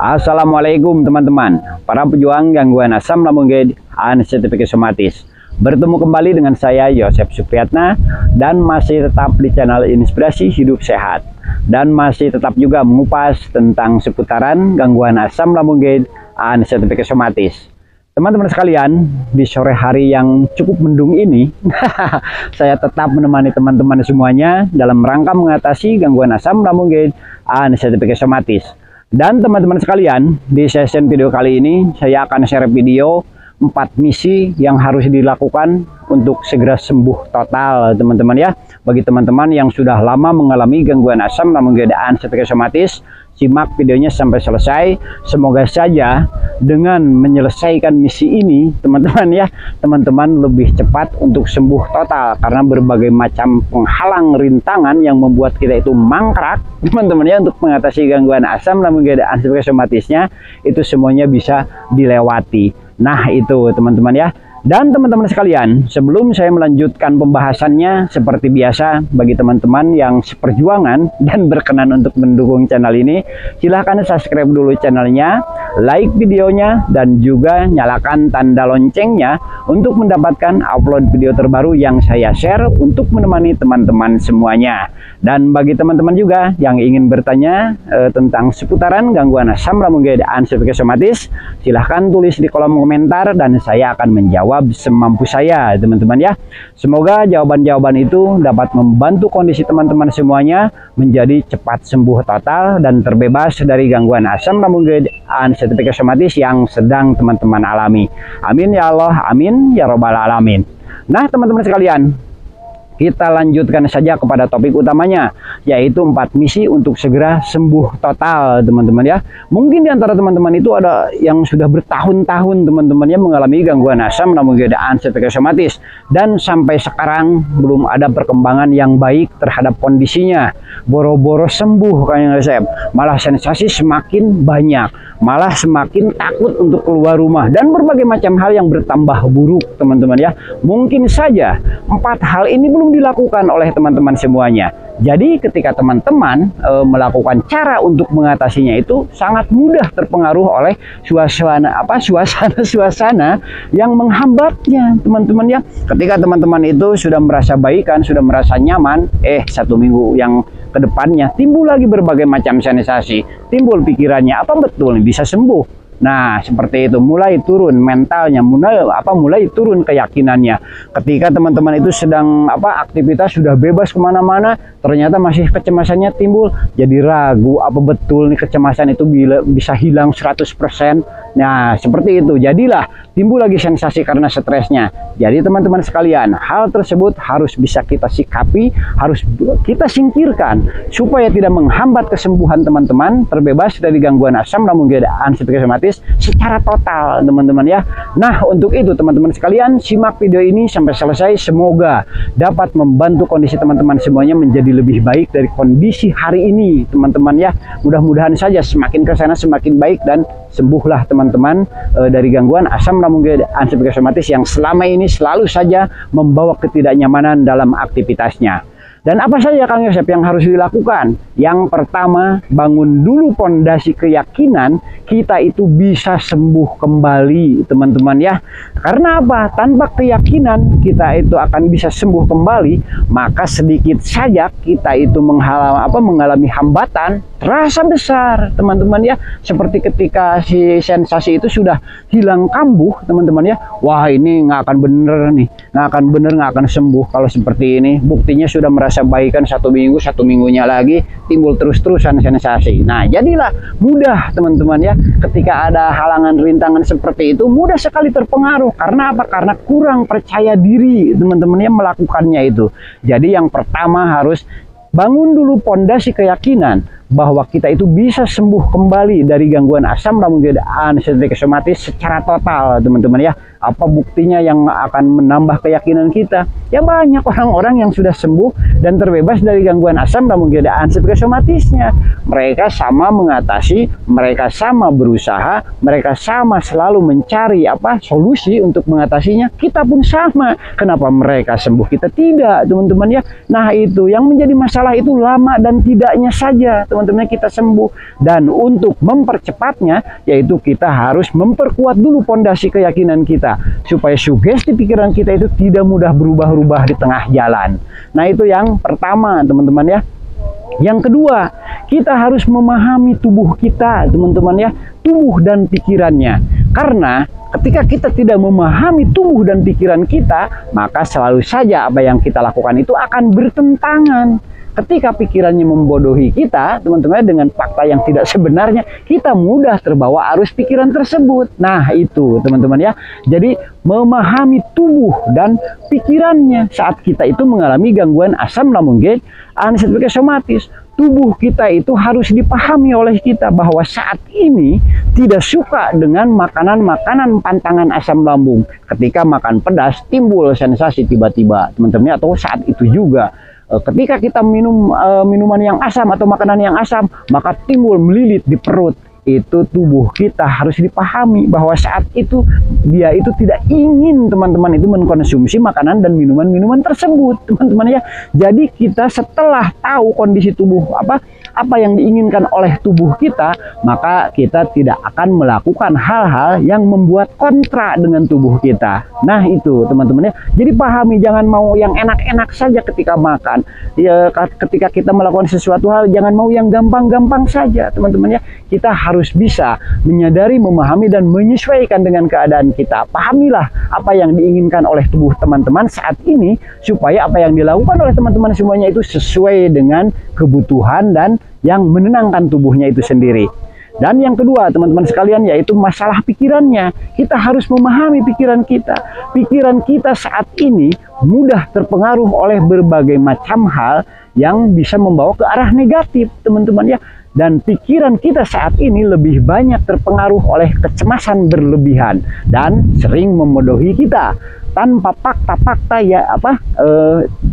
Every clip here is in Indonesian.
Assalamualaikum teman-teman, para pejuang gangguan asam lambung dan psikosomatis. Bertemu kembali dengan saya Yosef Supriyatna dan masih tetap di channel Inspirasi Hidup Sehat. Dan masih tetap juga mengupas tentang seputaran gangguan asam lambung dan psikosomatis. Teman-teman sekalian, di sore hari yang cukup mendung ini, saya tetap menemani teman-teman semuanya dalam rangka mengatasi gangguan asam lambung dan psikosomatis. Dan teman-teman sekalian, di session video kali ini saya akan share video 4 misi yang harus dilakukan untuk segera sembuh total teman-teman ya. Bagi teman-teman yang sudah lama mengalami gangguan asam lambung dan psikosomatis, simak videonya sampai selesai. Semoga saja dengan menyelesaikan misi ini teman-teman ya, teman-teman lebih cepat untuk sembuh total, karena berbagai macam penghalang rintangan yang membuat kita itu mangkrak teman-teman ya untuk mengatasi gangguan asam lambung dan psikosomatisnya itu semuanya bisa dilewati. Nah itu teman-teman ya. Dan teman-teman sekalian, sebelum saya melanjutkan pembahasannya, seperti biasa bagi teman-teman yang seperjuangan dan berkenan untuk mendukung channel ini, silahkan subscribe dulu channelnya, like videonya, dan juga nyalakan tanda loncengnya untuk mendapatkan upload video terbaru yang saya share untuk menemani teman-teman semuanya. Dan bagi teman-teman juga yang ingin bertanya tentang seputaran gangguan asam lambung dan psikosomatis, silahkan tulis di kolom komentar dan saya akan menjawab semampu saya teman-teman ya. Semoga jawaban-jawaban itu dapat membantu kondisi teman-teman semuanya menjadi cepat sembuh total dan terbebas dari gangguan asam lambung dan psikosomatis yang sedang teman-teman alami. Amin ya Allah, amin ya robbal alamin. Nah teman-teman sekalian, kita lanjutkan saja kepada topik utamanya, yaitu 4 misi untuk segera sembuh total teman-teman ya. Mungkin di antara teman-teman itu ada yang sudah bertahun-tahun teman-teman ya mengalami gangguan asam lambung dan psikosomatis, dan sampai sekarang belum ada perkembangan yang baik terhadap kondisinya. Boro-boro sembuh kayaknya Yosef, malah sensasi semakin banyak, malah semakin takut untuk keluar rumah, dan berbagai macam hal yang bertambah buruk teman-teman ya. Mungkin saja 4 hal ini belum dilakukan oleh teman-teman semuanya. Jadi ketika teman-teman melakukan cara untuk mengatasinya itu sangat mudah terpengaruh oleh suasana yang menghambatnya teman-teman ya. Ketika teman-teman itu sudah merasa baikan, sudah merasa nyaman, 1 minggu yang kedepannya timbul lagi berbagai macam sensasi, timbul pikirannya apa betul bisa sembuh. Nah seperti itu, mulai turun mentalnya, mulai turun keyakinannya. Ketika teman-teman itu sedang aktivitas sudah bebas kemana-mana, ternyata masih kecemasannya timbul, jadi ragu apa betul nih kecemasan itu bisa hilang 100%. Nah seperti itu, jadilah timbul lagi sensasi karena stresnya. Jadi teman-teman sekalian, hal tersebut harus bisa kita sikapi, harus kita singkirkan supaya tidak menghambat kesembuhan teman-teman terbebas dari gangguan asam lambung dan psikosomatis secara total teman-teman ya. Nah untuk itu teman-teman sekalian, simak video ini sampai selesai, semoga dapat membantu kondisi teman-teman semuanya menjadi lebih baik dari kondisi hari ini teman-teman ya. Mudah-mudahan saja semakin ke sana semakin baik dan sembuhlah teman-teman dari gangguan asam lambung dan psikosomatis yang selama ini selalu saja membawa ketidaknyamanan dalam aktivitasnya. Dan apa saja Kang Yosef yang harus dilakukan? Yang pertama, bangun dulu pondasi keyakinan kita itu bisa sembuh kembali teman-teman ya. Karena apa? Tanpa keyakinan kita itu akan bisa sembuh kembali, maka sedikit saja kita itu mengalami hambatan terasa besar teman-teman ya. Seperti ketika si sensasi itu sudah hilang kambuh teman-teman ya. Wah ini nggak akan bener nih, nggak akan sembuh kalau seperti ini. Buktinya sudah merasa baikan 1 minggu, 1 minggunya lagi timbul terus-terusan sensasi. Nah jadilah mudah teman-teman ya, ketika ada halangan rintangan seperti itu mudah sekali terpengaruh. Karena apa? Karena kurang percaya diri teman-teman ya melakukannya itu. Jadi yang pertama harus bangun dulu pondasi keyakinan bahwa kita itu bisa sembuh kembali dari gangguan asam lambung dan psikosomatis secara total teman-teman ya. Apa buktinya yang akan menambah keyakinan kita? Ya banyak orang-orang yang sudah sembuh dan terbebas dari gangguan asam lambung dan psikosomatisnya. Mereka sama mengatasi, mereka sama berusaha, mereka sama selalu mencari solusi untuk mengatasinya. Kita pun sama. Kenapa mereka sembuh kita tidak teman-teman ya? Nah itu yang menjadi masalah itu lama dan tidaknya saja teman-teman. teman-teman kita sembuh. Dan untuk mempercepatnya, yaitu kita harus memperkuat dulu pondasi keyakinan kita, supaya sugesti pikiran kita itu tidak mudah berubah-ubah di tengah jalan. Nah, itu yang pertama, teman-teman ya. Yang kedua, kita harus memahami tubuh kita, teman-teman ya, tubuh dan pikirannya. Karena ketika kita tidak memahami tubuh dan pikiran kita, maka selalu saja apa yang kita lakukan itu akan bertentangan. Ketika pikirannya membodohi kita, teman-teman, dengan fakta yang tidak sebenarnya, kita mudah terbawa arus pikiran tersebut. Nah, itu teman-teman ya. Jadi memahami tubuh dan pikirannya saat kita itu mengalami gangguan asam lambung gejala, anestesi psikosomatis. Tubuh kita itu harus dipahami oleh kita bahwa saat ini tidak suka dengan makanan-makanan pantangan asam lambung. Ketika makan pedas timbul sensasi tiba-tiba, teman-teman, atau saat itu juga ketika kita minum minuman yang asam atau makanan yang asam, maka timbul melilit di perut. Itu tubuh kita harus dipahami bahwa saat itu dia itu tidak ingin, teman-teman, itu mengkonsumsi makanan dan minuman-minuman tersebut, teman-teman ya. Jadi kita setelah tahu kondisi tubuh apa yang diinginkan oleh tubuh kita, maka kita tidak akan melakukan hal-hal yang membuat kontra dengan tubuh kita. Nah, itu teman-teman ya. Jadi pahami, jangan mau yang enak-enak saja ketika makan. Ya, ketika kita melakukan sesuatu hal, jangan mau yang gampang-gampang saja, teman-teman ya. Kita harus bisa menyadari, memahami, dan menyesuaikan dengan keadaan kita. Pahamilah apa yang diinginkan oleh tubuh teman-teman saat ini, supaya apa yang dilakukan oleh teman-teman semuanya itu sesuai dengan kebutuhan dan yang menenangkan tubuhnya itu sendiri. Dan yang kedua, teman-teman sekalian, yaitu masalah pikirannya. Kita harus memahami pikiran kita. Pikiran kita saat ini mudah terpengaruh oleh berbagai macam hal yang bisa membawa ke arah negatif, teman-teman ya. Dan pikiran kita saat ini lebih banyak terpengaruh oleh kecemasan berlebihan dan sering membodohi kita tanpa fakta-fakta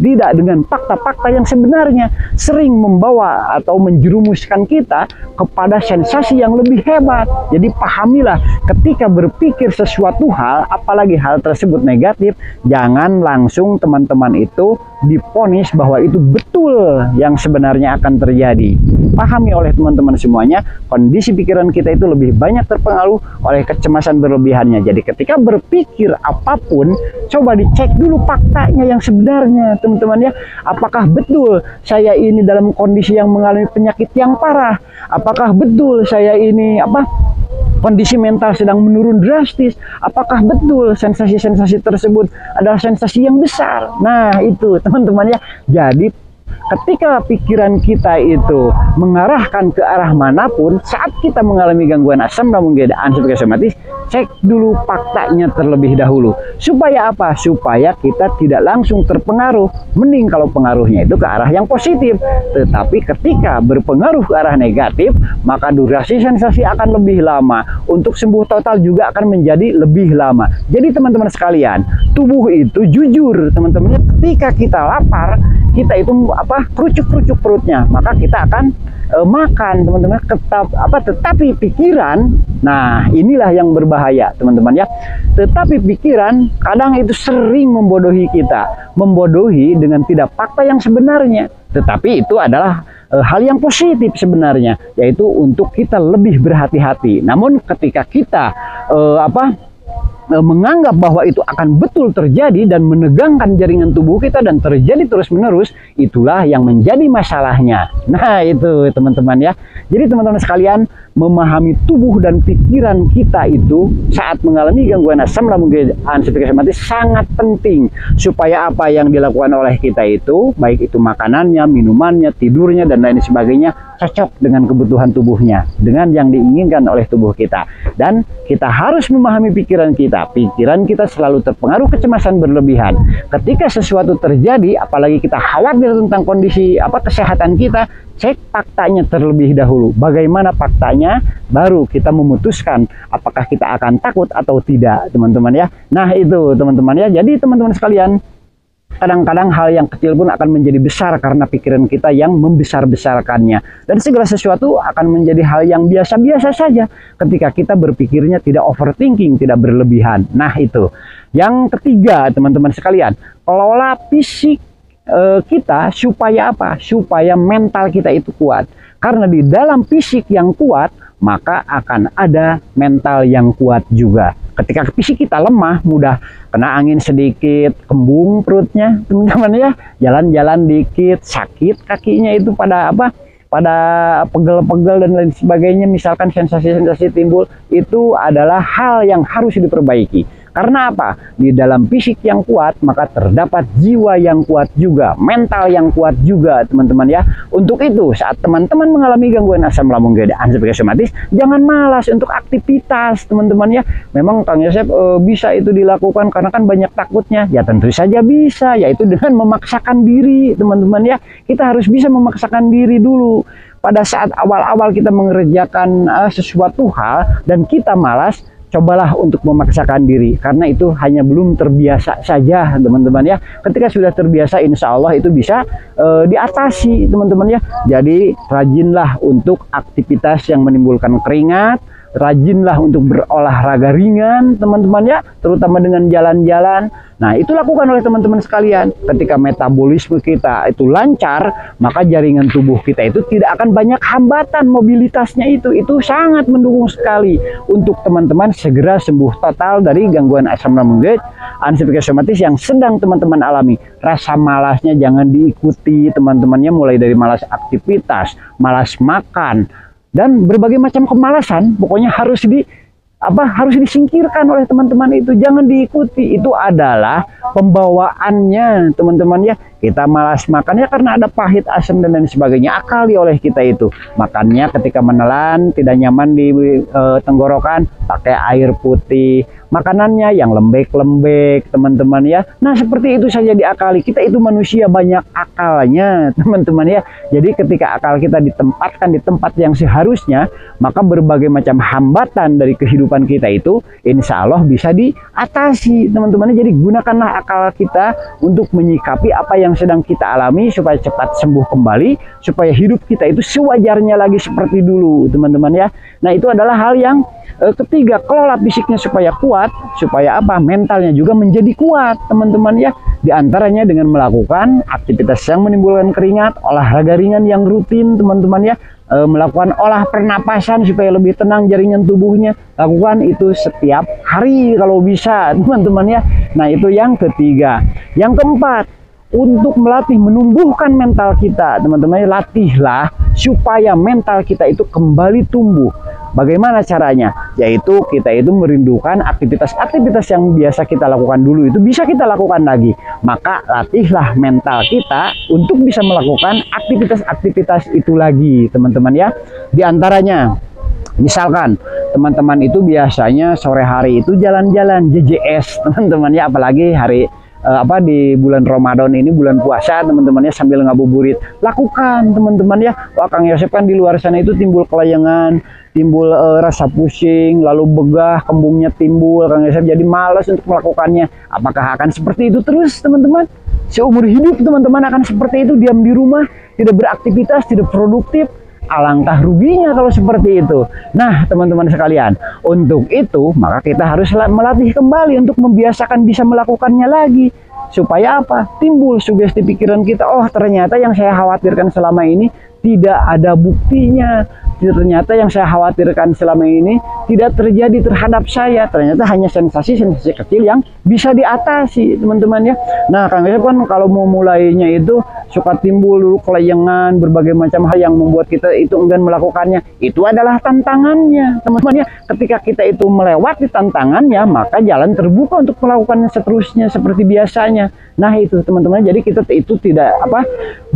tidak dengan fakta-fakta yang sebenarnya, sering membawa atau menjerumuskan kita kepada sensasi yang lebih hebat. Jadi pahamilah, ketika berpikir sesuatu hal, apalagi hal tersebut negatif, jangan langsung teman-teman itu diponis bahwa itu betul yang sebenarnya akan terjadi. Pahami oleh teman-teman semuanya, kondisi pikiran kita itu lebih banyak terpengaruh oleh kecemasan berlebihannya. Jadi ketika berpikir apapun, coba dicek dulu faktanya yang sebenarnya, teman-teman ya. Apakah betul saya ini dalam kondisi yang mengalami penyakit yang parah? Apakah betul saya ini kondisi mental sedang menurun drastis? Apakah betul sensasi-sensasi tersebut adalah sensasi yang besar? Nah, itu teman-teman ya. Jadi ketika pikiran kita itu mengarahkan ke arah manapun, saat kita mengalami gangguan asam lambung gejala, anestesi psikosomatis, cek dulu faktanya terlebih dahulu. Supaya apa? Supaya kita tidak langsung terpengaruh. Mending kalau pengaruhnya itu ke arah yang positif. Tetapi ketika berpengaruh ke arah negatif, maka durasi sensasi akan lebih lama. Untuk sembuh total juga akan menjadi lebih lama. Jadi teman-teman sekalian, tubuh itu jujur, teman-teman. Ketika kita lapar, kita itu kerucuk-kerucuk perutnya, maka kita akan makan, teman-teman. Tetapi pikiran, nah inilah yang berbahaya, teman-teman ya. Tetapi pikiran kadang itu sering membodohi kita, membodohi dengan tidak fakta yang sebenarnya. Tetapi itu adalah hal yang positif sebenarnya, yaitu untuk kita lebih berhati-hati. Namun ketika kita menganggap bahwa itu akan betul terjadi dan menegangkan jaringan tubuh kita dan terjadi terus-menerus, itulah yang menjadi masalahnya. Nah, itu teman-teman ya. Jadi teman-teman sekalian, memahami tubuh dan pikiran kita itu saat mengalami gangguan asam lambung gejala, anestesi psikosomatis sangat penting, supaya apa yang dilakukan oleh kita itu, baik itu makanannya, minumannya, tidurnya, dan lain sebagainya, cocok dengan kebutuhan tubuhnya, dengan yang diinginkan oleh tubuh kita. Dan kita harus memahami pikiran kita. Pikiran kita selalu terpengaruh kecemasan berlebihan. Ketika sesuatu terjadi, apalagi kita khawatir tentang kondisi kesehatan kita, cek faktanya terlebih dahulu. Bagaimana faktanya, baru kita memutuskan apakah kita akan takut atau tidak, teman-teman ya. Nah, itu teman-teman ya. Jadi teman-teman sekalian, kadang-kadang hal yang kecil pun akan menjadi besar karena pikiran kita yang membesar-besarkannya. Dan segala sesuatu akan menjadi hal yang biasa-biasa saja ketika kita berpikirnya tidak overthinking, tidak berlebihan. Nah, itu. Yang ketiga, teman-teman sekalian, kelola fisik kita supaya apa? Supaya mental kita itu kuat. Karena di dalam fisik yang kuat, maka akan ada mental yang kuat juga. Ketika fisik kita lemah, mudah kena angin sedikit, kembung perutnya, teman-teman ya, jalan-jalan dikit, sakit kakinya itu pada apa? Pada pegel-pegel dan lain sebagainya, misalkan sensasi-sensasi timbul, itu adalah hal yang harus diperbaiki. Karena apa? Di dalam fisik yang kuat, maka terdapat jiwa yang kuat juga, mental yang kuat juga, teman-teman ya. Untuk itu, saat teman-teman mengalami gangguan asam lambung dan psikosomatis, jangan malas untuk aktivitas, teman-teman ya. Memang Kang Yosep bisa itu dilakukan karena kan banyak takutnya. Ya tentu saja bisa, yaitu dengan memaksakan diri, teman-teman ya. Kita harus bisa memaksakan diri dulu. Pada saat awal-awal kita mengerjakan sesuatu hal dan kita malas, cobalah untuk memaksakan diri, karena itu hanya belum terbiasa saja, teman-teman ya. Ketika sudah terbiasa, insya Allah itu bisa diatasi, teman-teman ya. Jadi rajinlah untuk aktivitas yang menimbulkan keringat, rajinlah untuk berolahraga ringan, teman-teman ya, terutama dengan jalan-jalan. Nah, itu lakukan oleh teman-teman sekalian. Ketika metabolisme kita itu lancar, maka jaringan tubuh kita itu tidak akan banyak hambatan mobilitasnya itu sangat mendukung sekali untuk teman-teman segera sembuh total dari gangguan asam lambung dan psikosomatis yang sedang teman-teman alami. Rasa malasnya jangan diikuti, teman-temannya, mulai dari malas aktivitas, malas makan, dan berbagai macam kemalasan, pokoknya harus disingkirkan oleh teman-teman itu, jangan diikuti. Itu adalah pembawaannya, teman-teman ya. Kita malas makan ya karena ada pahit, asam dan lain sebagainya, akali oleh kita itu. Makannya ketika menelan tidak nyaman di tenggorokan, pakai air putih. Makanannya yang lembek-lembek, teman-teman ya. Nah, seperti itu saja diakali. Kita itu manusia banyak akalnya, teman-teman ya. Jadi ketika akal kita ditempatkan di tempat yang seharusnya, maka berbagai macam hambatan dari kehidupan kita itu insya Allah bisa diatasi, teman-teman. Jadi gunakanlah akal kita untuk menyikapi apa yang sedang kita alami supaya cepat sembuh kembali, supaya hidup kita itu sewajarnya lagi seperti dulu, teman-teman ya. Nah, itu adalah hal yang ketiga, kelola fisiknya supaya kuat, supaya apa? Mentalnya juga menjadi kuat, teman-teman ya. Di antaranya dengan melakukan aktivitas yang menimbulkan keringat, olahraga ringan yang rutin, teman-teman ya. Melakukan olah pernapasan supaya lebih tenang jaringan tubuhnya. Lakukan itu setiap hari kalau bisa, teman-teman ya. Nah, itu yang ketiga. Yang keempat, untuk melatih menumbuhkan mental kita, teman-teman, latihlah supaya mental kita itu kembali tumbuh. Bagaimana caranya? Yaitu kita itu merindukan aktivitas-aktivitas yang biasa kita lakukan dulu itu bisa kita lakukan lagi. Maka latihlah mental kita untuk bisa melakukan aktivitas-aktivitas itu lagi, teman-teman ya. Di antaranya, misalkan teman-teman itu biasanya sore hari itu jalan-jalan JJS, teman-teman ya, apalagi hari di bulan Ramadan ini, bulan puasa, teman-temannya, sambil ngabuburit. Lakukan, teman-teman ya. Wah, Kang Yosep kan di luar sana itu timbul kelayangan, timbul rasa pusing, lalu begah, kembungnya timbul. Kang Yosep jadi malas untuk melakukannya. Apakah akan seperti itu terus, teman-teman? Seumur hidup teman-teman akan seperti itu, diam di rumah, tidak beraktivitas, tidak produktif. Alangkah ruginya kalau seperti itu. Nah, teman-teman sekalian, untuk itu maka kita harus melatih kembali untuk membiasakan bisa melakukannya lagi. Supaya apa? Timbul sugesti pikiran kita, oh ternyata yang saya khawatirkan selama ini tidak ada buktinya. Ternyata yang saya khawatirkan selama ini tidak terjadi terhadap saya. Ternyata hanya sensasi-sensasi kecil yang bisa diatasi, teman-teman ya. Nah, Kang Yosep kan kalau mau mulainya itu suka timbul dulu kelayangan, berbagai macam hal yang membuat kita itu enggan melakukannya. Itu adalah tantangannya, teman-teman ya. Ketika kita itu melewati tantangannya, maka jalan terbuka untuk melakukannya seterusnya seperti biasanya. Nah, itu teman-teman. Jadi kita itu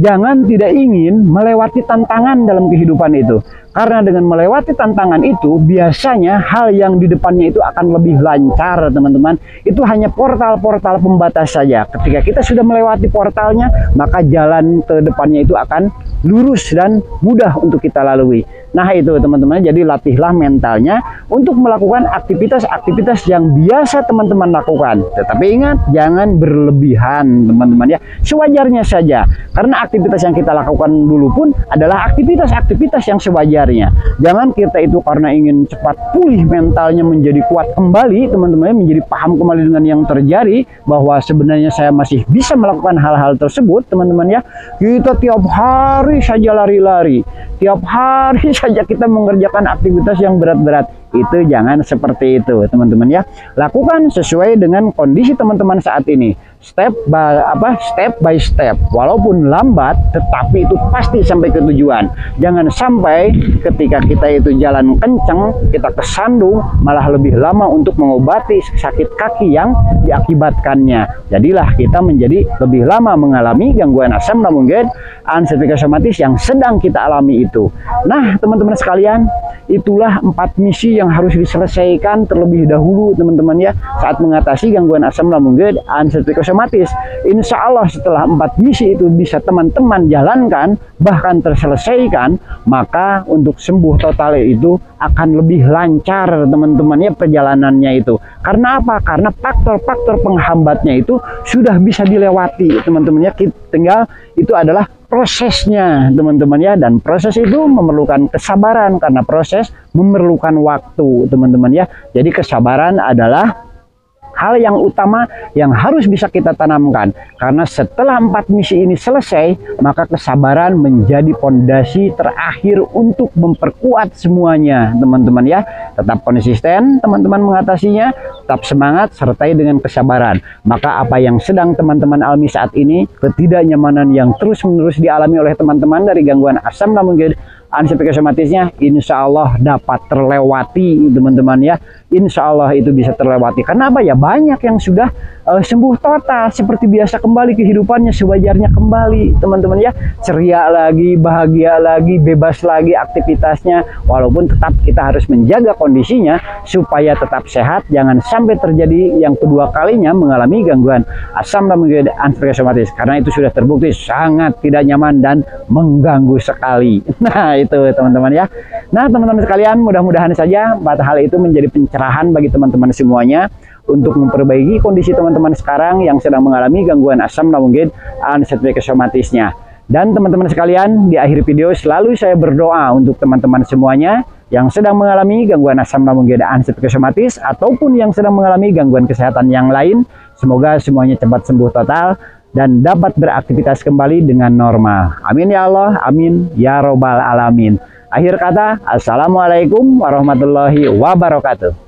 jangan tidak ingin melewati tantangan dalam kehidupan itu. Karena dengan melewati tantangan itu, biasanya hal yang di depannya itu akan lebih lancar, teman-teman. Itu hanya portal-portal pembatas saja. Ketika kita sudah melewati portalnya, maka jalan ke depannya itu akan lurus dan mudah untuk kita lalui. Nah, itu teman-teman. Jadi latihlah mentalnya untuk melakukan aktivitas-aktivitas yang biasa teman-teman lakukan. Tetapi ingat, jangan berlebihan, teman-teman ya. Sewajarnya saja. Karena aktivitas yang kita lakukan dulu pun adalah aktivitas-aktivitas yang sewajarnya. Jangan kita itu karena ingin cepat pulih mentalnya menjadi kuat kembali, teman-teman, menjadi paham kembali dengan yang terjadi, bahwa sebenarnya saya masih bisa melakukan hal-hal tersebut, teman-teman ya. Kita tiap hari hari saja lari-lari, tiap hari saja kita mengerjakan aktivitas yang berat-berat. Itu jangan seperti itu, teman-teman ya. Lakukan sesuai dengan kondisi teman-teman saat ini, step by step. Walaupun lambat, tetapi itu pasti sampai ke tujuan. Jangan sampai ketika kita itu jalan kencang, kita kesandung, malah lebih lama untuk mengobati sakit kaki yang diakibatkannya. Jadilah kita menjadi lebih lama mengalami gangguan asam lambung GERD dan psikosomatis yang sedang kita alami itu. Nah, teman-teman sekalian, itulah 4 misi yang harus diselesaikan terlebih dahulu, teman-teman ya, saat mengatasi gangguan asam lambung GERD dan psikosomatis. Insya Allah setelah 4 misi itu bisa teman-teman jalankan, bahkan terselesaikan, maka untuk sembuh total itu akan lebih lancar, teman-teman ya, perjalanannya itu. Karena apa? Karena faktor-faktor penghambatnya itu sudah bisa dilewati, teman-teman ya. Tinggal itu adalah prosesnya, teman-teman ya, dan proses itu memerlukan kesabaran karena proses memerlukan waktu, teman-teman ya. Jadi kesabaran adalah hal yang utama yang harus bisa kita tanamkan, karena setelah 4 misi ini selesai, maka kesabaran menjadi fondasi terakhir untuk memperkuat semuanya, teman-teman ya. Tetap konsisten teman-teman mengatasinya, tetap semangat sertai dengan kesabaran. Maka apa yang sedang teman-teman alami saat ini, ketidaknyamanan yang terus-menerus dialami oleh teman-teman dari gangguan asam lambung GERD dan psikosomatisnya, insya Allah dapat terlewati, teman-teman ya. Insya Allah itu bisa terlewati. Karena apa ya? Banyak yang sudah sembuh total, seperti biasa kembali kehidupannya sewajarnya kembali, teman-teman ya. Ceria lagi, bahagia lagi, bebas lagi aktivitasnya. Walaupun tetap kita harus menjaga kondisinya supaya tetap sehat, jangan sampai terjadi yang kedua kalinya mengalami gangguan asam lambung GERD dan psikosomatis, karena itu sudah terbukti sangat tidak nyaman dan mengganggu sekali. Nah, itu teman-teman ya. Nah, teman-teman sekalian, mudah-mudahan saja 4 hal itu menjadi pencerahan bagi teman-teman semuanya untuk memperbaiki kondisi teman-teman sekarang yang sedang mengalami gangguan asam lambung GERD dan psikosomatisnya. Dan teman-teman sekalian, di akhir video selalu saya berdoa untuk teman-teman semuanya yang sedang mengalami gangguan asam lambung GERD dan psikosomatis ataupun yang sedang mengalami gangguan kesehatan yang lain, semoga semuanya cepat sembuh total dan dapat beraktivitas kembali dengan normal. Amin ya Allah, amin ya robbal alamin. Akhir kata, assalamualaikum warahmatullahi wabarakatuh.